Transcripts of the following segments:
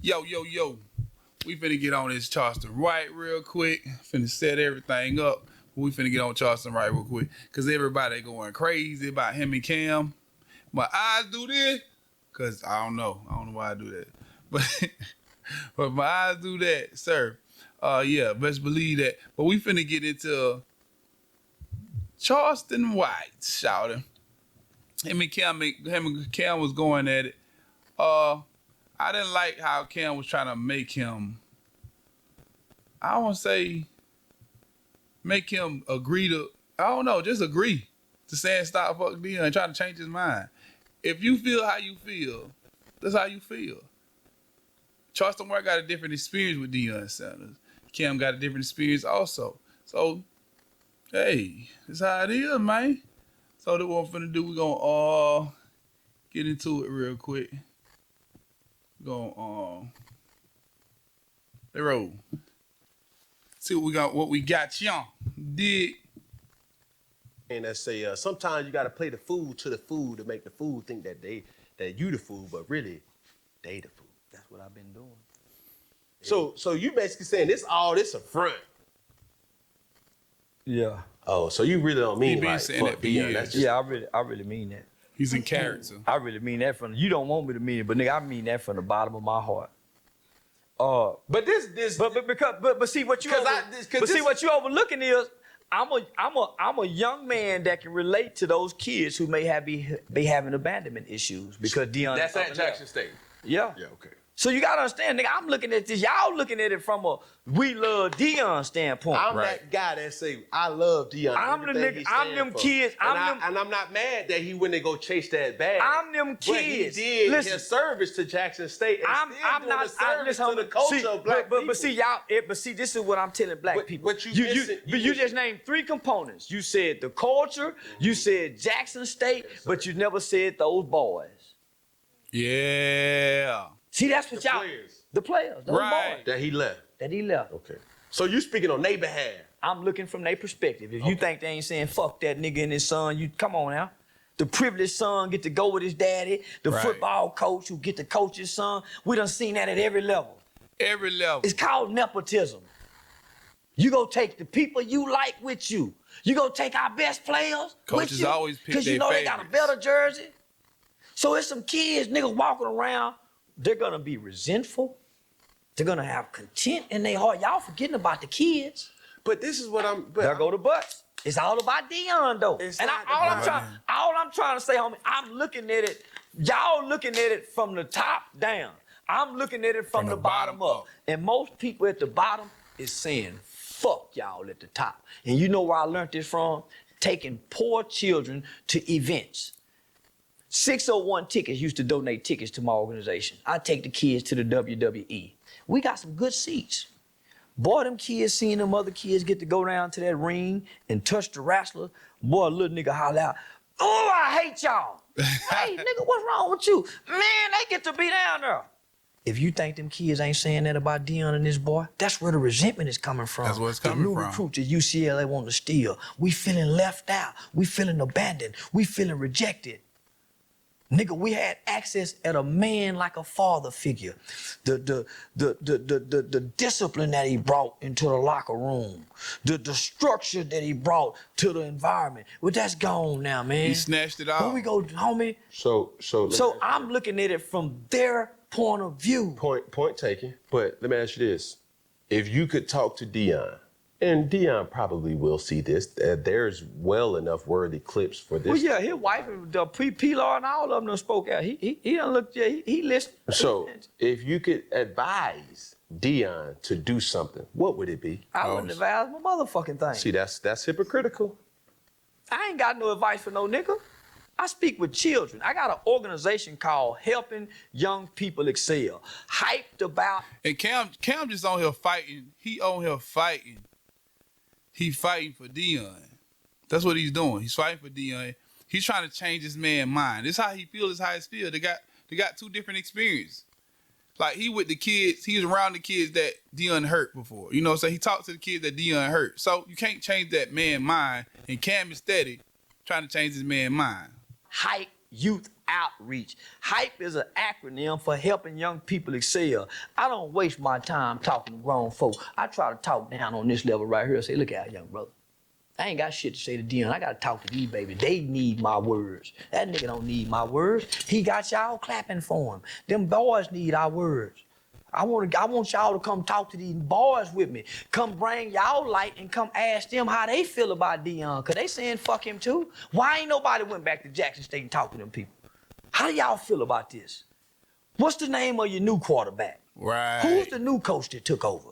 Yo. We finna get on this Charleston White real quick. Finna set everything up. We finna get on Charleston White real quick. Cause everybody going crazy about him and Cam. My eyes do this. Cause I don't know why I do that. But my eyes do that, sir. Yeah, best believe that. But we finna get into Charleston White, shouting. Him and Cam was going at it. I didn't like how Cam was trying to make him, I don't want to say make him agree to, I don't know, just agree to saying stop fuck Deion and try to change his mind. If you feel how you feel, that's how you feel. Charleston White got a different experience with Deion Sanders. Cam got a different experience also. So, hey, that's how it is, man. So that's what I'm finna do. We're gonna get into it real quick. Go they roll. See what we got, y'all. Dig. And I say sometimes you gotta play the fool to the fool to make the fool think that you the fool, but really they the fool. That's what I've been doing. So you basically saying this a front. Yeah. Oh, so you really don't mean like fuck Deion. That's just... Yeah, I really mean that. He's in character. I really mean that you don't want me to mean it, but nigga, I mean that from the bottom of my heart. But see what you overlooking is I'm a young man that can relate to those kids who may be having abandonment issues because Deion. That's at Jackson State. Yeah. Yeah. Okay. So you gotta understand, nigga, I'm looking at this. Y'all looking at it from a we love Deion standpoint. I'm that guy that say I love Deion. I'm the nigga. I'm them kids. And I'm not mad that he went and go chase that bag. I'm them kids. But he did his service to Jackson State. And I'm not service to the culture of black people. But see y'all. But see, this is what I'm telling black people. But you just named three components. You said the culture. You said Jackson State, but you never said those boys. Yeah. See, that's what y'all. The players. Those boys. That he left. Okay. So you speaking on their behalf. I'm looking from their perspective. If you think they ain't saying fuck that nigga and his son, you come on now. The privileged son get to go with his daddy. The football coach who get to coach his son. We done seen that at every level. Every level. It's called nepotism. You go take the people you like with you. You go take our best players Coaches with you. always pick Because you know they got a better jersey. So it's some kids, niggas walking around. They're gonna be resentful. They're gonna have contempt in their heart. Y'all forgetting about the kids. But this is what I'm. There go the butts. It's all about Deion though. All I'm trying to say, homie, I'm looking at it. Y'all looking at it from the top down. I'm looking at it from the bottom up. And most people at the bottom is saying, fuck y'all at the top. And you know where I learned this from? Taking poor children to events. 601 Tickets used to donate tickets to my organization. I take the kids to the WWE. We got some good seats. Boy, them kids seeing them other kids get to go down to that ring and touch the wrestler. Boy, little nigga holler out, oh, I hate y'all. Hey, nigga, what's wrong with you? Man, they get to be down there. If you think them kids ain't saying that about Deion and this boy, that's where the resentment is coming from. That's where it's coming from. The new recruits at UCLA want to steal. We feeling left out. We feeling abandoned. We feeling rejected. Nigga, we had access at a man like a father figure. The discipline that he brought into the locker room. The structure that he brought to the environment. Well, that's gone now, man. He snatched it out. When we go, homie. So I'm looking at it from their point of view. Point taken. But let me ask you this. If you could talk to Deion, and Deion probably will see this, there's well enough worthy clips for this. Well, yeah, his wife, the Pilar and all of them done spoke out. He done looked, yeah, he listened. So if you could advise Deion to do something, what would it be? I wouldn't advise my motherfucking thing. See, that's hypocritical. I ain't got no advice for no nigga. I speak with children. I got an organization called Helping Young People Excel. Hyped about. And Cam just on here fighting. He on here fighting. He fighting for Deion. That's what he's doing. He's fighting for Deion. He's trying to change his man's mind. This how he feels. This how he feels. They got two different experiences. Like he with the kids. He was around the kids that Deion hurt before. You know, so he talked to the kids that Deion hurt. So you can't change that man's mind. And Cam is steady trying to change his man's mind. Hype Youth Outreach. HYPE is an acronym for helping young people excel. I don't waste my time talking to grown folk. I try to talk down on this level right here and say, look out, young brother. I ain't got shit to say to Deion. I gotta talk to these babies. They need my words. That nigga don't need my words. He got y'all clapping for him. Them boys need our words. I want y'all to come talk to these boys with me. Come bring y'all light and come ask them how they feel about Deion. Cause they saying fuck him too. Why ain't nobody went back to Jackson State and talked to them people? How do y'all feel about this? What's the name of your new quarterback? Right. Who's the new coach that took over?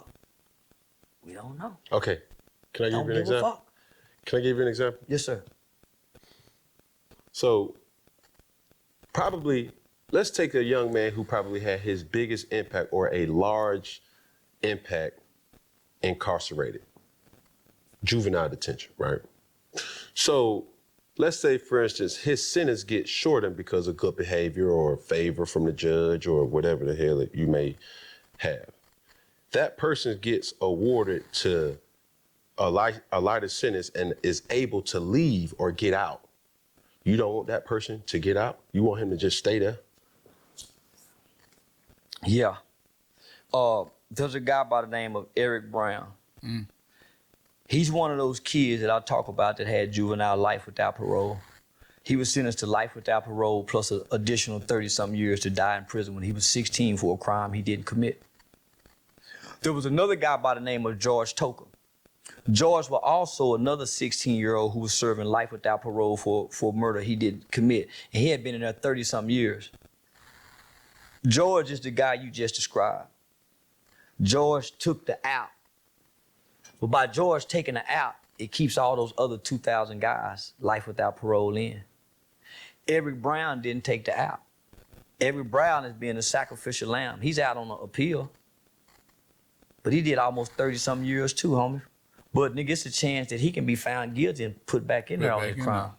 We don't know. Okay. Can I give you an example? Fuck. Can I give you an example? Yes, sir. So, probably, let's take a young man who probably had his biggest impact or a large impact incarcerated. Juvenile detention, right? So, let's say, for instance, his sentence gets shortened because of good behavior or favor from the judge or whatever the hell that you may have. That person gets awarded to a lighter sentence and is able to leave or get out. You don't want that person to get out? You want him to just stay there? Yeah. There's a guy by the name of Eric Brown. He's one of those kids that I talk about that had juvenile life without parole. He was sentenced to life without parole plus an additional 30-something years to die in prison when he was 16 for a crime he didn't commit. There was another guy by the name of George Toker. George was also another 16-year-old who was serving life without parole for murder he didn't commit. And he had been in there 30-something years. George is the guy you just described. George took the out. But by George taking the out, it keeps all those other 2,000 guys life without parole in. Eric Brown didn't take the out. Eric Brown is being a sacrificial lamb. He's out on an appeal. But he did almost 30-something years too, homie. But nigga, it's a chance that he can be found guilty and put back in there on his crime.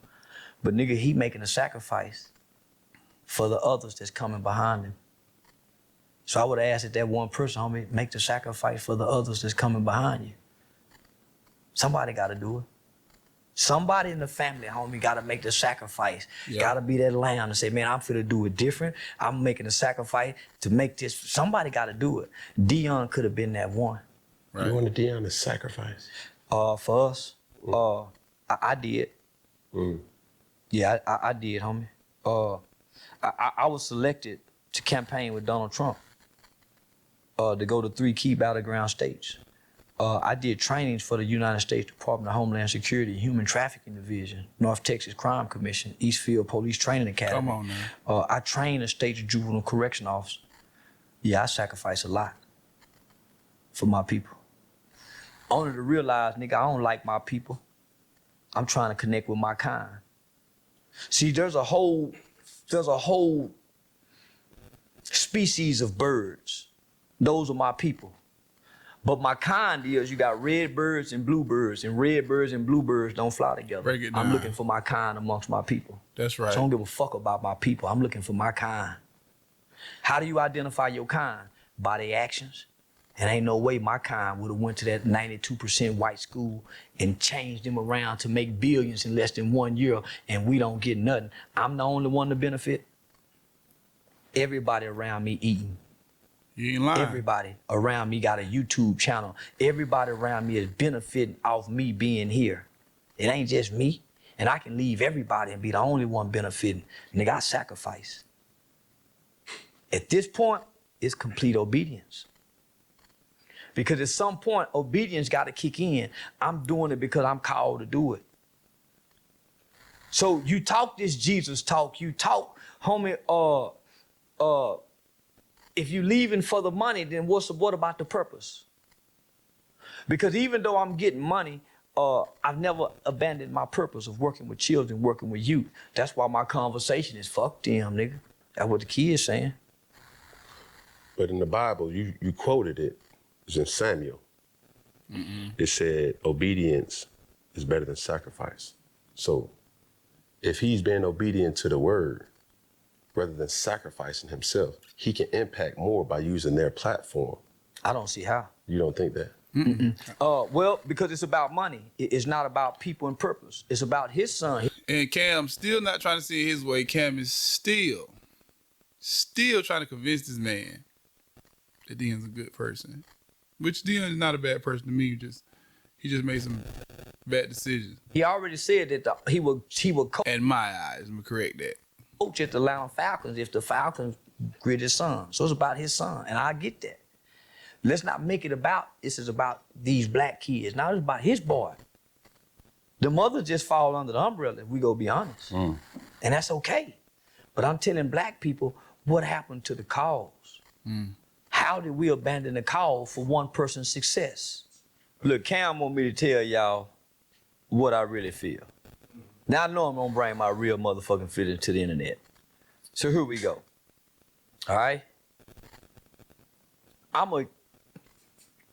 But nigga, he making a sacrifice for the others that's coming behind him. So I would ask that one person, homie, make the sacrifice for the others that's coming behind you. Somebody gotta do it. Somebody in the family, homie, gotta make the sacrifice. Gotta be that lamb and say, man, I'm finna do it different. I'm making a sacrifice to make this. Somebody gotta do it. Deion could have been that one. Right. You wanted Deion to sacrifice? For us, I did. Yeah, I did, homie. I was selected to campaign with Donald Trump to go to 3 key battleground states. I did trainings for the United States Department of Homeland Security, Human Trafficking Division, North Texas Crime Commission, Eastfield Police Training Academy. Come on now. I trained a state juvenile correction officer. Yeah, I sacrifice a lot for my people. Only to realize, nigga, I don't like my people. I'm trying to connect with my kind. See, there's a whole species of birds. Those are my people. But my kind is you got red birds and blue birds, and red birds and blue birds don't fly together. Break it down. I'm looking for my kind amongst my people. That's right. So I don't give a fuck about my people. I'm looking for my kind. How do you identify your kind? By their actions. And ain't no way my kind would have went to that 92% white school and changed them around to make billions in less than 1 year, and we don't get nothing. I'm the only one to benefit. Everybody around me eating. You ain't lying. Everybody around me got a YouTube channel. Everybody around me is benefiting off me being here. It ain't just me. And I can leave everybody and be the only one benefiting. Nigga, I sacrifice. At this point, it's complete obedience. Because at some point, obedience got to kick in. I'm doing it because I'm called to do it. So you talk this Jesus talk. You talk, homie, if you leaving for the money, then what about the purpose? Because even though I'm getting money, I've never abandoned my purpose of working with children, working with youth. That's why my conversation is fuck them, nigga. That's what the kid is saying. But in the Bible, you quoted it. It's in Samuel. It said obedience is better than sacrifice. So if he's being obedient to the word, rather than sacrificing himself, he can impact more by using their platform. I don't see how. You don't think that? Well, because it's about money. It's not about people and purpose. It's about his son. And Cam still not trying to see it his way. Cam is still trying to convince this man that Deion's a good person. Which Deion is not a bad person to me. He just made some bad decisions. He already said that he would coach. In my eyes, I'm gonna correct that. Coach at the Atlanta Falcons if the Falcons greet his son. So it's about his son, and I get that. Let's not make it about, this is about these black kids. Now it's about his boy. The mother just fall under the umbrella, if we go be honest. And that's okay. But I'm telling black people what happened to the cause. How did we abandon the cause for one person's success? Look, Cam want me to tell y'all what I really feel. Now I know I'm gonna bring my real motherfucking feelings to the internet. So here we go. All right?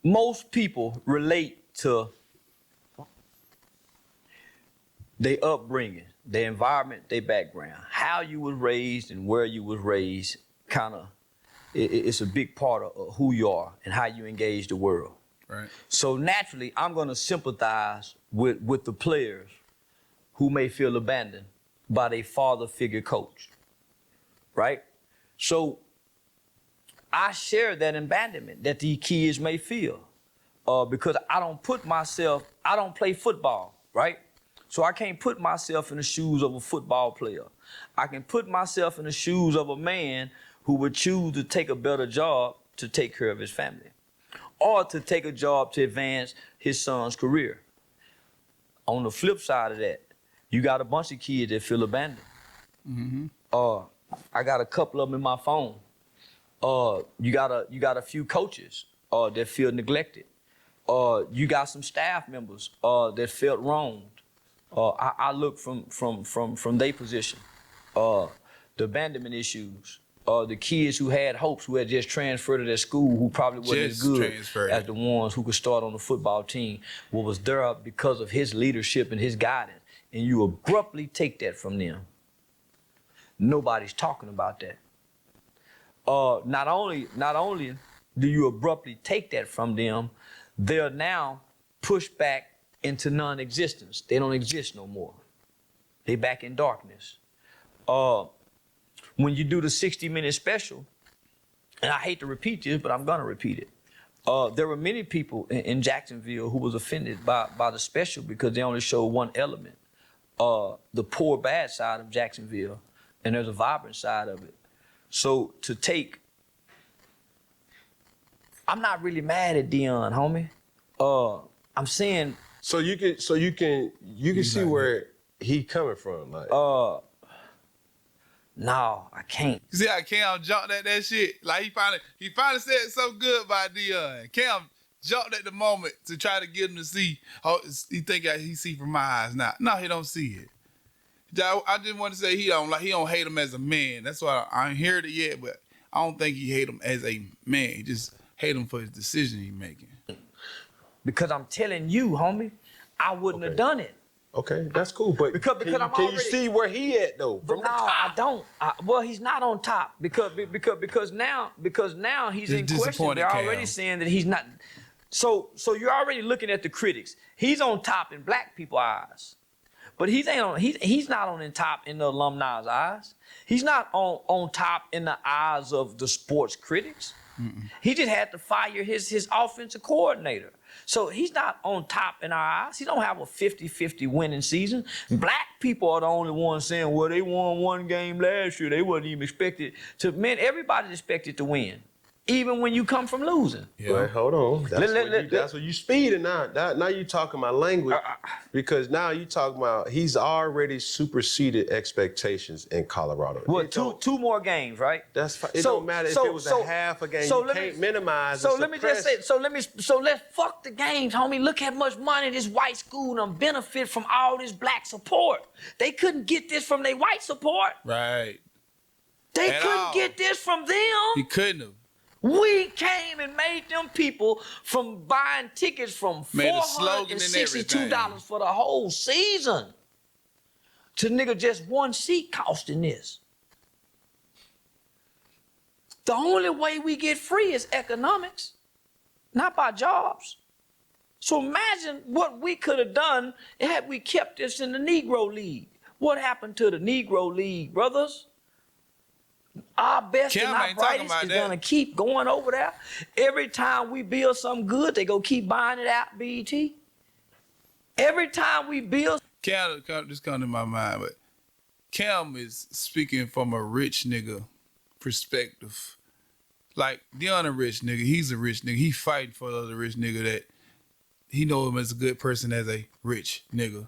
Most people relate to their upbringing, their environment, their background. How you was raised and where you was raised, it's a big part of who you are and how you engage the world. Right. So naturally, I'm gonna sympathize with the players who may feel abandoned by their father figure coach, right? So I share that abandonment that these kids may feel because I don't play football, right? So I can't put myself in the shoes of a football player. I can put myself in the shoes of a man who would choose to take a better job to take care of his family or to take a job to advance his son's career. On the flip side of that, you got a bunch of kids that feel abandoned. I got a couple of them in my phone. You got a few coaches that feel neglected. You got some staff members that felt wronged. I look from their position. The abandonment issues. The kids who had hopes, who had just transferred to their school, who probably wasn't as good as the ones who could start on the football team, what was there because of his leadership and his guidance, and you abruptly take that from them. Nobody's talking about that. Not only do you abruptly take that from them, they're now pushed back into non-existence. They don't exist no more. They back in darkness. When you do the 60-minute special, and I hate to repeat this, but I'm gonna repeat it. There were many people in Jacksonville who was offended by the special because they only showed one element, the poor, bad side of Jacksonville, and there's a vibrant side of it. So I'm not really mad at Deion, homie. I'm saying. So you can see where he coming from, like. No, I can't. You see how Cam jumped at that shit? Like he finally said something good about Deion. Cam jumped at the moment to try to get him to see. Oh, he think he see from my eyes now. No, he don't see it. I just want to say he don't hate him as a man. That's why I ain't heard it yet, but I don't think he hate him as a man. He just hate him for his decision he making. Because I'm telling you, homie, I wouldn't have done it. Okay, that's cool, but because can you see where he at though? But no, I don't. Well, he's not on top because now he's in question. They're already saying that he's not. So you're already looking at the critics. He's on top in black people's eyes, but he's not on top in the alumni's eyes. He's not on top in the eyes of the sports critics. He just had to fire his offensive coordinator. So he's not on top in our eyes. He don't have a 50-50 winning season. Black people are the only ones saying, well, they won one game last year. They wasn't even expected to. Man, everybody's expected to win, even when you come from losing. Yeah. Wait, hold on. That's what you speeding now. Now you talking my language because now you talking about he's already superseded expectations in Colorado. Well, two more games, right? That's fine. It don't matter if it was a half a game. You can't minimize. So let me just say. So let's fuck the games, homie. Look how much money this white school done benefit from all this black support. They couldn't get this from their white support. Right. They couldn't get this from them. He couldn't have. We came and made them people from buying tickets from $462 for the whole season to nigga just one seat costing this. The only way we get free is economics, not by jobs. So imagine what we could have done had we kept this in the Negro League. What happened to the Negro League, brothers? Our best and our brightest is going to keep going over there. Every time we build something good, they go keep buying it out, BET. Every time we build... Cam just come to my mind, but Cam is speaking from a rich nigga perspective. Like, Deion a rich nigga. He's a rich nigga. He fighting for the other rich nigga that he know him as a good person, as a rich nigga.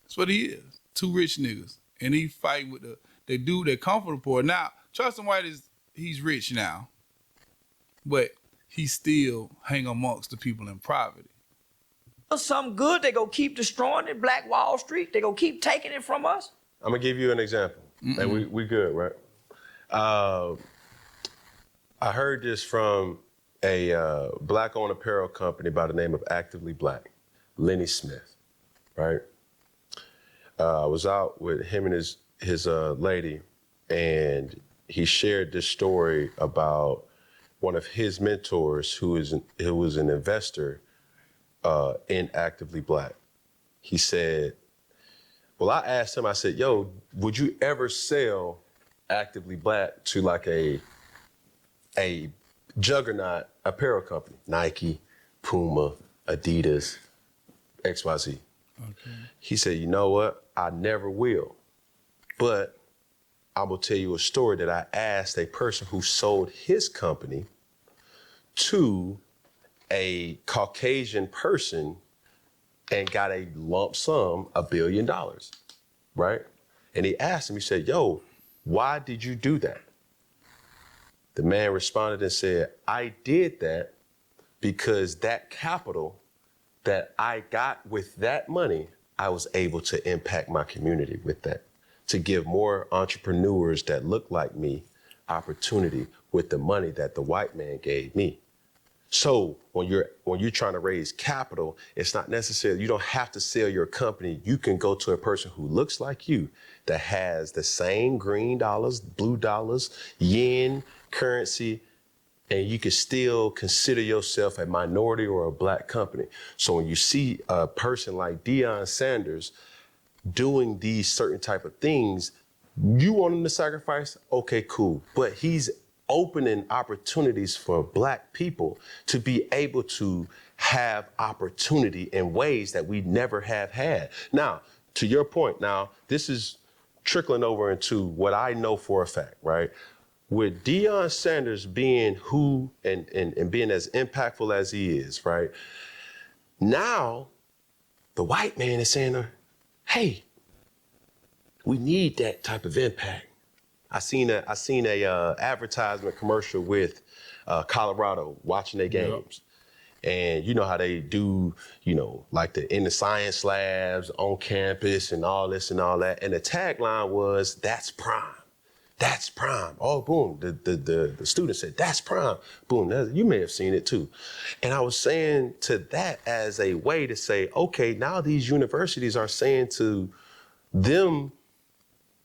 That's what he is. Two rich niggas. And he fighting with the dude that come for the poor. Now, Charleston White he's rich now. But he still hang amongst the people in poverty. Something good, they go keep destroying it. Black Wall Street, they go keep taking it from us. I'm gonna give you an example. And we good, right? I heard this from a black-owned apparel company by the name of Actively Black, Lenny Smith, right? I was out with him and his lady, and he shared this story about one of his mentors who was an investor in Actively Black. He said, well, I asked him, I said, yo, would you ever sell Actively Black to like a juggernaut apparel company? Nike, Puma, Adidas, XYZ. Okay. He said, you know what? I never will. But I will tell you a story that I asked a person who sold his company to a Caucasian person and got a lump sum, $1 billion, right? And he asked him, he said, yo, why did you do that? The man responded and said, I did that because that capital that I got with that money, I was able to impact my community with that, to give more entrepreneurs that look like me opportunity with the money that the white man gave me. So when you're trying to raise capital, it's not necessarily, you don't have to sell your company. You can go to a person who looks like you, that has the same green dollars, blue dollars, yen currency, and you can still consider yourself a minority or a black company. So when you see a person like Deion Sanders doing these certain type of things, you want him to sacrifice? Okay, cool. But he's opening opportunities for black people to be able to have opportunity in ways that we never have had. Now, to your point, now, this is trickling over into what I know for a fact, right? With Deion Sanders being who and being as impactful as he is, right? Now, the white man is saying, hey, we need that type of impact. I seen a advertisement commercial with Colorado watching their games. Yep. And you know how they do, like in the science labs on campus and all this and all that. And the tagline was, that's prime. That's prime. Oh, boom. The student said, that's prime. Boom. You may have seen it too. And I was saying to that as a way to say, okay, now these universities are saying to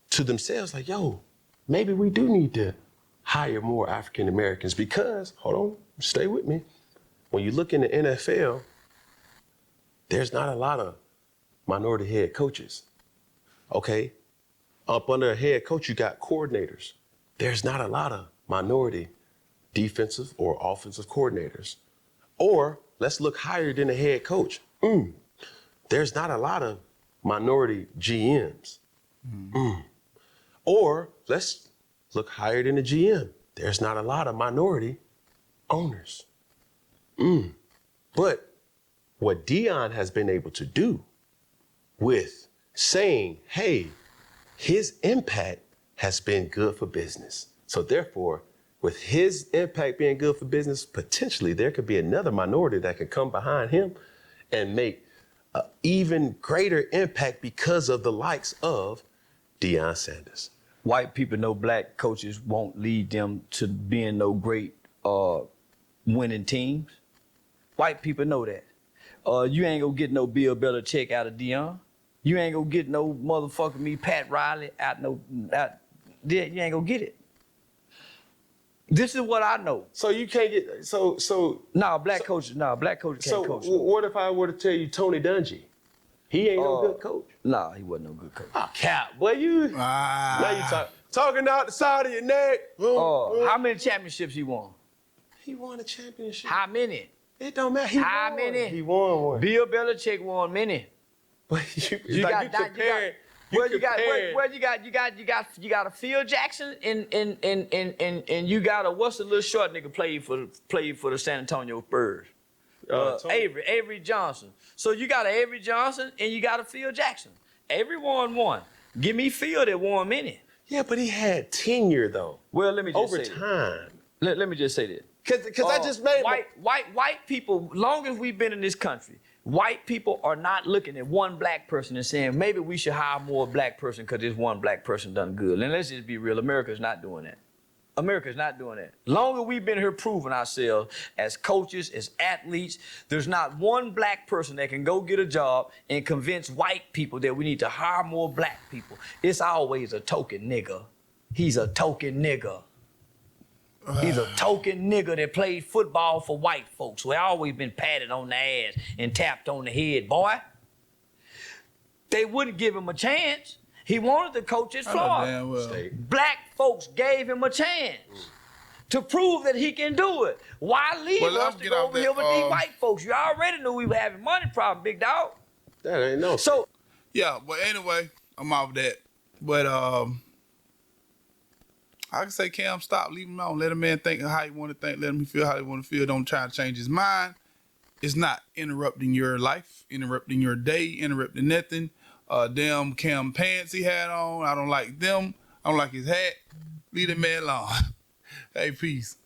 themselves, like, yo, maybe we do need to hire more African Americans because, hold on, stay with me. When you look in the NFL, there's not a lot of minority head coaches, okay? Up under a head coach, you got coordinators. There's not a lot of minority defensive or offensive coordinators. Or let's look higher than a head coach. There's not a lot of minority GMs. Or let's look higher than a GM. There's not a lot of minority owners. But what Deion has been able to do with saying, hey, his impact has been good for business. So therefore, with his impact being good for business, potentially there could be another minority that could come behind him and make an even greater impact because of the likes of Deion Sanders. White people know black coaches won't lead them to being no great winning teams. White people know that. You ain't gonna get no Bill Belichick out of Deion. You ain't gonna get no motherfucking Pat Riley out. You ain't gonna get it. This is what I know. So you can't get Black coaches can't coach. What if I were to tell you Tony Dungy? He ain't no good coach. Nah, he wasn't no good coach. Oh, cap, boy, you. Now you talking out the side of your neck. How many championships he won? He won a championship. How many? It don't matter. How many? He won one. Bill Belichick won many. But you got a Phil Jackson and you got a what's the little short nigga played for the San Antonio Spurs? Avery Johnson. So you got an Avery Johnson and you got a Phil Jackson. Avery won one. Give me Phil that won many. Yeah, but he had tenure though. Well, let me just over say time. Let me just say this. Because I just made white people. Long as we've been in this country, white people are not looking at one black person and saying maybe we should hire more black person because this one black person done good. And let's just be real, America's not doing that. America's not doing that. Long as we've been here proving ourselves as coaches, as athletes, there's not one black person that can go get a job and convince white people that we need to hire more black people. It's always a token nigga. He's a token nigga. He's a token nigga that played football for white folks. We always been patted on the ass and tapped on the head, boy. They wouldn't give him a chance. He wanted to coach at Florida. Black folks gave him a chance to prove that he can do it. Why leave us to go over here with these white folks? You already knew we were having money problem, big dog. That ain't no. So, yeah, but anyway, I'm off that. But I can say, Cam, stop, leave him alone. Let a man think how he want to think. Let him feel how he want to feel. Don't try to change his mind. It's not interrupting your life, interrupting your day, interrupting nothing. Damn Cam pants he had on, I don't like them. I don't like his hat. Leave that man alone. Hey, peace.